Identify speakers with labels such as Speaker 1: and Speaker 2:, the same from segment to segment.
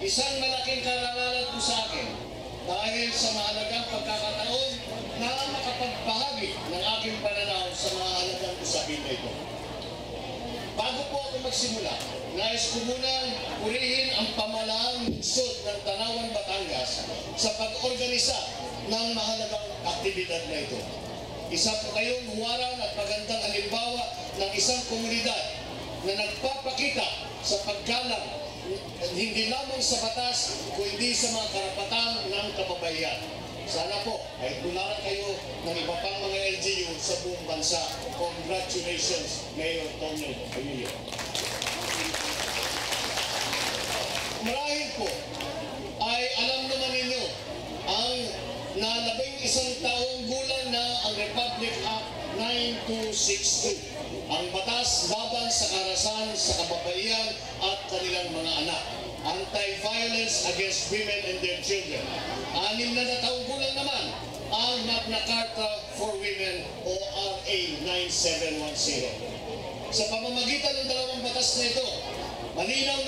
Speaker 1: isang malaking karangalan po sa akin dahil sa mahalagang pagkakataon na makapagbahagi ng aking pananaw sa mahalagang usapin na ito. Bago po ako magsimula, nais ko munang purihin ang pamalaang lungsod ng Tanawan, Batangas sa pag-organisa ng mahalagang aktibidad na ito. Isa po kayong huwaran at magandang halimbawa ng isang komunidad na nagpapakita sa paggalang hindi lamang sa batas, kundi sa mga karapatan ng kababayan. Sana po ay tularan kayo ng iba pang mga LGU sa buong bansa. Congratulations, Mayor Tonyo Emilio. Marahil po ay alam naman ninyo ang na 11 taong gulang na ang Republic Act 9262, ang batas laban sa karahasan sa kababaihan at kanilang mga anak, Anti-Violence Against Women and Their Children. 6 na taong gulang naman ang Magna Carta for Women o RA 9710. Sa pamamagitan ng dalawang batas na ito, malinaw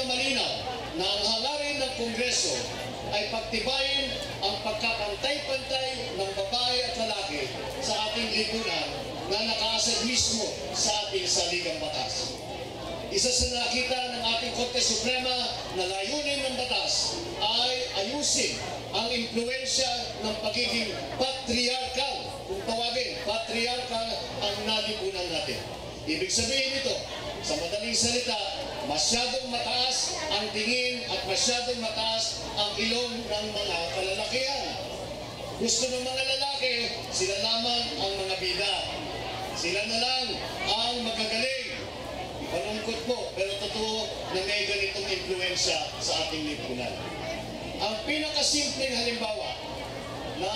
Speaker 1: na ang hangarin ng Kongreso ay pagtibayin ang pagkapantay-pantay ng babae at lalaki sa ating lipunan na nakaasad mismo sa ating saligang batas. Isa sa nakita ng ating Korte Suprema na layunin ng batas ay ayusin ang impluensya ng pagiging patriarkal, kung tawagin, patriarkal ang nalipunan natin. Ibig sabihin nito, sa madaling salita, masyadong mataas ang tingin at masyadong mataas ang ilong ng mga kalalakihan. Gusto ng mga lalaki, sila lamang ang mga bida. Sila na lang ang magagaling. Malungkot po, pero totoo na may ganitong impluensya sa ating lipunan. Ang pinakasimpleng halimbawa na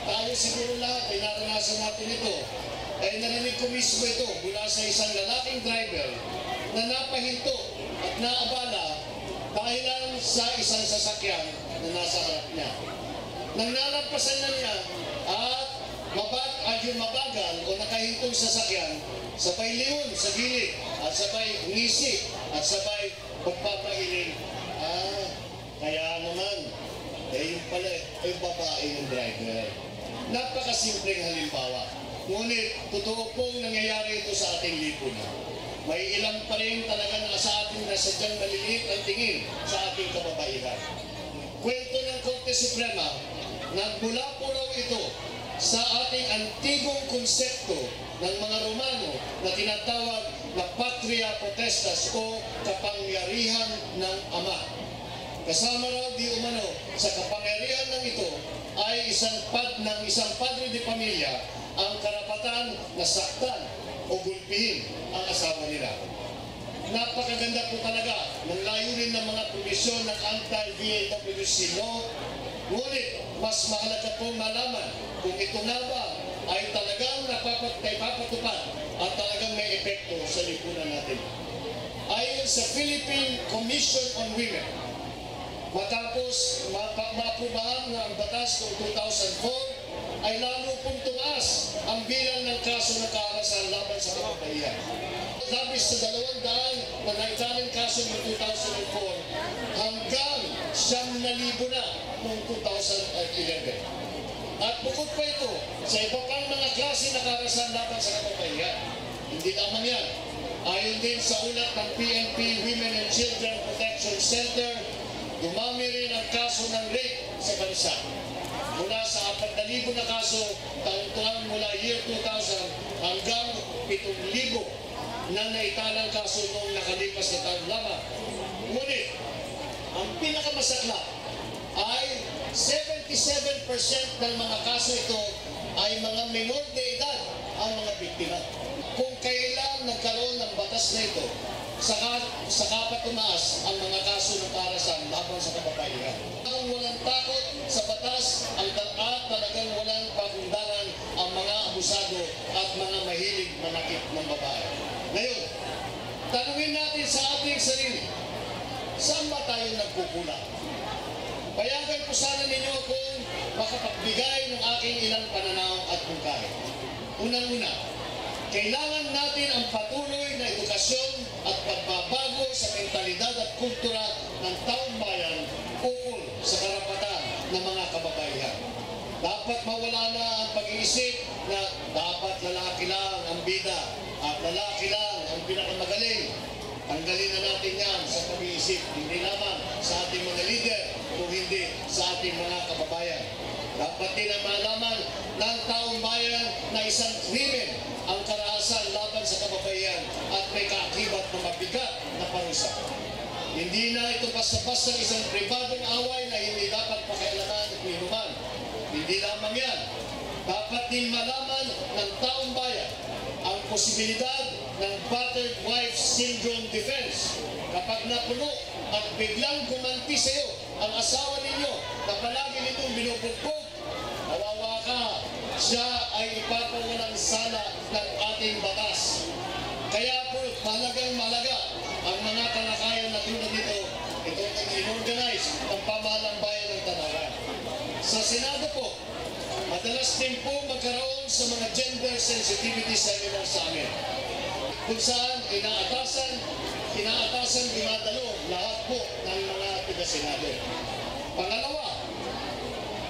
Speaker 1: tayo siguro lahat ay naranasan natin ito, ay narinig ko mismo ito mula sa isang lalaking driver na napahinto at naabala dahil lang sa isang sasakyan na nasa harap niya. Nang nalampasan na niya at mabagal o nakahintong sasakyan, sabay lingon sa gilid at sabay ngisi at sabay pagpapailing. Kaya naman, yung pala, yung babae yung driver. Napakasimpleng halimbawa. Ngunit, totoo pong nangyayari ito sa ating lipunan. May ilang pa rin talaga na sa ating nasadyang maliliit ang tingin sa ating kababaihan. Kwento ng Korte Suprema, nagmula po raw ito sa ating antigong konsepto ng mga Romano na tinatawag na patria potestas o kapangyarihan ng ama. Kasama raw di umano sa kapangyarihan ng ito ay isang padre de pamilya ang karapatan na saktan o gulpihin ang asawa nila. Napakaganda po talaga ng layunin ng mga provisyon ng anti-VAWC law. Ngunit, mas mahalaga pong malaman kung ito nga ba ay talagang napapatupad at talagang may epekto sa lipunan natin. Ayon sa Philippine Commission on Women, matapos maaprubahan ng batas noong 2004, ay lalo pong tumaas ang bilang ng kaso ng karahasan laban sa kababaihan. Labis sa 200 na naitaling kaso noong 2004 hanggang 9,000 na noong 2011. At bukod pa ito, sa iba pang mga klase na karahasan laban sa kababaihan. Hindi lamang yan. Ayon din sa ulat ng PNP Women and Children Protection Center, dumami rin ang kaso ng rape sa bansa. Mula sa 4,000 na kaso, taon-taon mula year 2000 hanggang 7,000 na naitalang kaso noong nakalipas na taon lamang. Ngunit, ang pinakamasaklap ay 77% ng mga kaso ito ay mga menor de edad ang mga biktima. Kung kailan nagkaroon ng batas na ito, saka pa tumaas ang mga kaso ng karahasan laban sa kababaihan. Ang walang takot sa batas at talagang walang pakundangan ang mga abusado at mga mahilig manakit ng babae. Ngayon, tanungin natin sa ating sarili, saan ba tayo nagkukulang? Payagan po sana ninyo kung makapagbigay ng aking ilang pananaw at mungkahi. Unang-una, kailangan natin ang patuloy na edukasyon at pagbabago sa mentalidad at kultura ng taong bayan ukol sa karapatan ng mga kababaihan. Dapat mawala na ang pag-iisip na dapat lalaki lang ang bida at lalaki lang ang pinakamagaling. Tanggalin na natin yan sa pag-iisip, hindi lamang sa ating mga leader, kung hindi sa ating mga kababayan. Dapat din na malaman ng taong bayan na isang krimen ang karahasan laban sa kababaihan at may kaakibat na mabigat na parusa. Hindi na ito basta-basta isang pribadong away na hindi dapat pakialaman at inuman. Hindi lamang yan. Dapat din malaman ng taong bayan ang posibilidad ng battered wife syndrome defense. Kapag napuno at biglang gumanti sa iyo ang asawa ninyo na palagi nitong binubugbog, kawawa ka, siya ay ipapawalang sala ng ating batas. Kaya po, mahalagang-mahalaga ang mga talakayan na tulad nito, ito ang in-organize ng pamahalang bayan ng Tanawan. Sa Senado po, madalas din po magkaroon sa mga gender sensitivity seminar sa amin, kung saan inaatasan dumadalo lahat po ng mga taga-Senado. Pangalawa,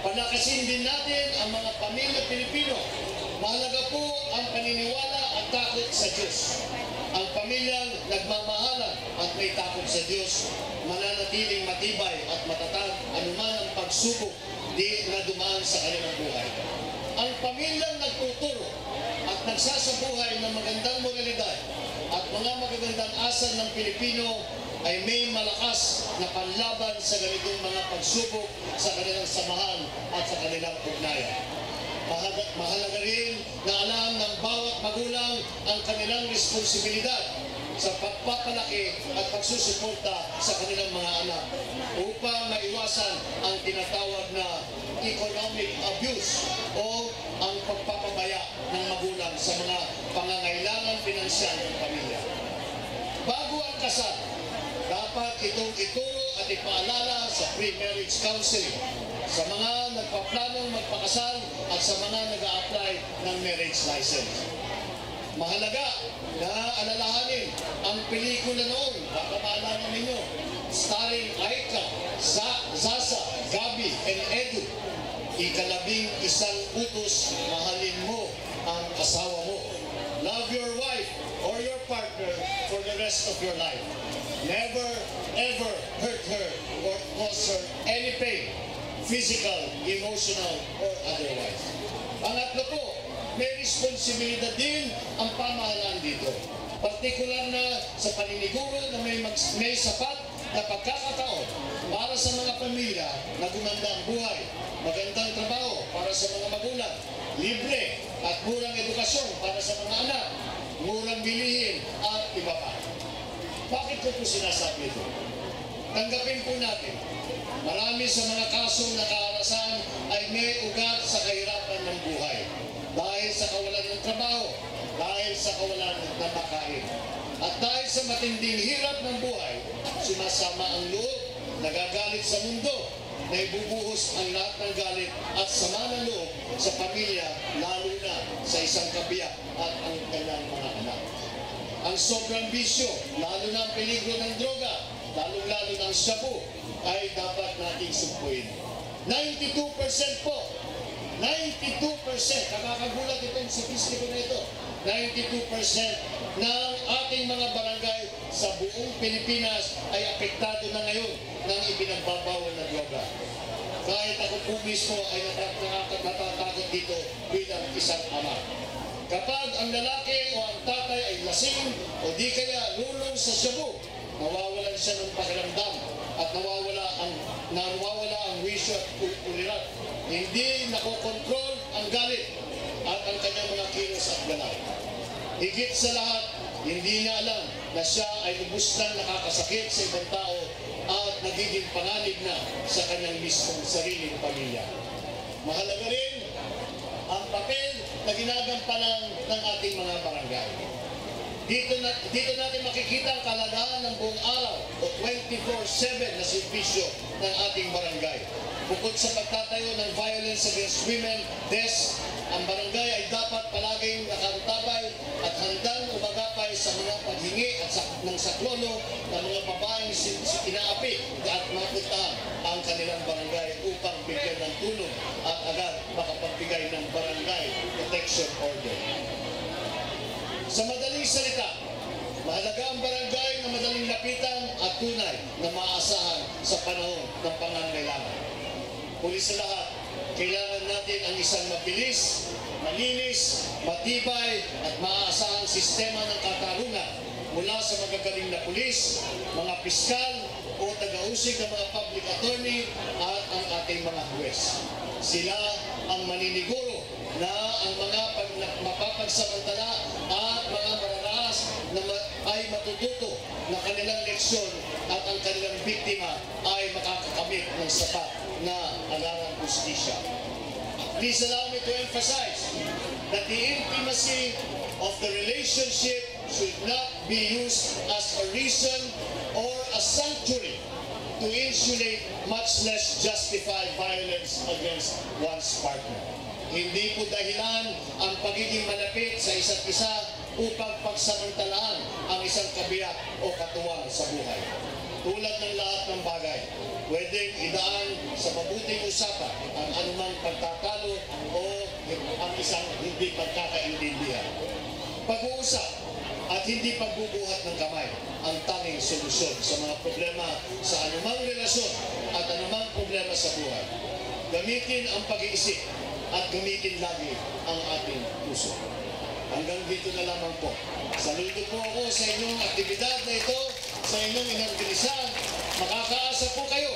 Speaker 1: palakasin din natin ang mga pamilya Pilipino. Mahalaga po ang paniniwala at takot sa Diyos. Ang pamilyang nagmamahalan at may takot sa Diyos, mananatiling matibay at matatag anuman ang pagsubok na dumaan sa kanilang buhay. Ang pamilyang nagtuturo at nagsasabuhay ng magandang moralidad at mga magagandang asal ng Pilipino ay may malakas na panlaban sa ganitong mga pagsubok sa kanilang samahan at sa kanilang ugnayan. Mahalaga rin na alam ng bawat magulang ang kanilang responsibilidad sa pagpapalaki at pagsusuporta sa kanilang mga anak upang maiwasan ang tinatawag na economic abuse o ang pagpapabaya ng magulang sa mga pangangailangan pinansyal ng pamilya. Bago ang kasal, dapat itong ituro at ipaalala sa pre-marriage counseling sa mga nagpaplanong magpakasal at sa mga nag-a-apply ng marriage license. Mahalaga na alalahanin ang pelikula noon, baka maalala ninyo, starring Aika, Zaza, Gabi, and Edu. Ikalabing isang utos, mahalin mo ang asawa mo. Love your wife or your partner for the rest of your life. Never, ever hurt her or cause her any pain, physical, emotional, or otherwise. Pangatlo po, may responsibilidad din ang pamahalaan dito. Partikular na sa paniniguro na may sapat na pagkakataon para sa mga pamilya na gumanda ang buhay, magandang trabaho para sa mga magulang, libre at murang edukasyon para sa mga anak, murang bilihin at iba pa. Bakit ko po sinasabi ito? Tanggapin po natin, marami sa mga kasong nakaharasan ay may ugat sa kahirapan ng buhay. Dahil sa kawalan ng trabaho, dahil sa kawalan ng makain. At dahil sa matinding hirap ng buhay, sumasama ang loob, nagagalit sa mundo, na ibubuhos ang lahat ng galit at sama ng loob sa pamilya, lalo na sa isang kabiyak at ang kanyang mga anak. Ang sobrang bisyo, lalo na ang peligro ng droga, lalong-lalo ng shabu, ay dapat nating sumpuin. 92% po, 92%, nakakagulat itong statistiko na ito, 92% ng ating mga barangay sa buong Pilipinas ay apektado na ngayon ng ipinagbabawal na droga. Kahit ako po mismo ay natatakot dito bilang isang ama. Kapag ang lalaki o ang tatay ay lasing o di kaya lulong sa shabu, nawawalan siya ng pakiramdam at nawawala ang wisyo at ulirat. Hindi nakokontrol ang galit at ang kanyang mga kilos at galaw. Higit sa lahat, hindi niya alam na siya ay lubos lang nakakasakit sa ibang tao at nagiging panganib na sa kanyang mismong sariling pamilya. Mahalaga rin ang papel na ginagampanan ng ating mga barangay. Dito natin makikita ang kalagahan ng buong araw o 24/7 na serbisyo ng ating barangay. Bukod sa pagtatayo ng violence against women desk, ang barangay ay dapat palaging nakaantabay at handang umagapay sa mga paghingi at ng saklono ng mga babaeng inaapi at mapuntahan ang protection order. Sa madaling salita, mahalaga ang barangay na madaling lapitan at tunay na maaasahan sa panahon ng pangangailangan. Huli sa lahat, kailangan natin ang isang mabilis, malinis, matibay at maaasahang sistema ng katarungan mula sa magagaling na pulis, mga piskal o taga-usig ng mga public attorney at ang ating mga huwes. Sila ang maniniguro na ang mga mapapagsamantala at mga mararaas na ay matututo na kanilang leksyon at ang kanilang biktima ay makakakamit ng sapat na agarang justisya. Please allow me to emphasize that the intimacy of the relationship should not be used as a reason or a sanctuary to insulate, much less justify violence against one's partner. Hindi po dahilan ang pagiging malapit sa isa't isa upang pagsamantalaan ang isang kabiyak o katuwang sa buhay. Tulad ng lahat ng bagay, pwedeng idaan sa mabuting usapan ang anumang pagtatalo o ang isang hindi pagkakaintindihan. Pag-uusap at hindi pagbubuhat ng kamay ang tanging solusyon sa mga problema sa anumang relasyon at anumang problema sa buhay. Gamitin ang pag-iisip at gamitin lagi ang ating puso. Hanggang dito na lamang po. Saludo po ako sa inyong aktibidad na ito, sa inyong inorganisan. Makakaasa po kayo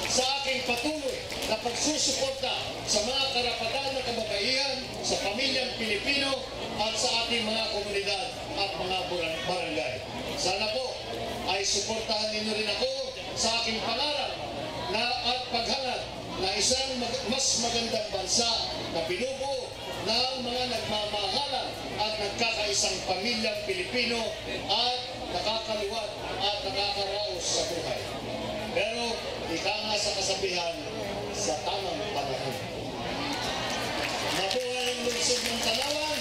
Speaker 1: sa aking patuloy na pagsusuporta sa mga karapatan ng kababaihan, sa pamilyang Pilipino at sa ating mga komunidad at mga barangay. Sana po ay suportahan ninyo rin ako sa aking pangarap na at paghangad na isang mas magandang bansa na binubuo ng mga nagmamahalan at nagkakaisang pamilyang Pilipino at nakakaluwag at nakakaraos sa buhay. Pero ika nga sa kasabihan, sa tamang panahon. Mabuhay ang lungsod ng Tanawan,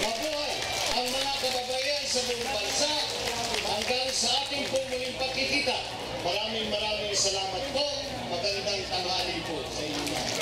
Speaker 1: mabuhay ang mga kababayan sa buong bansa, hanggang sa ating pong muling pagkikita. Maraming salamat po. Magandang tanghali po sa inyo.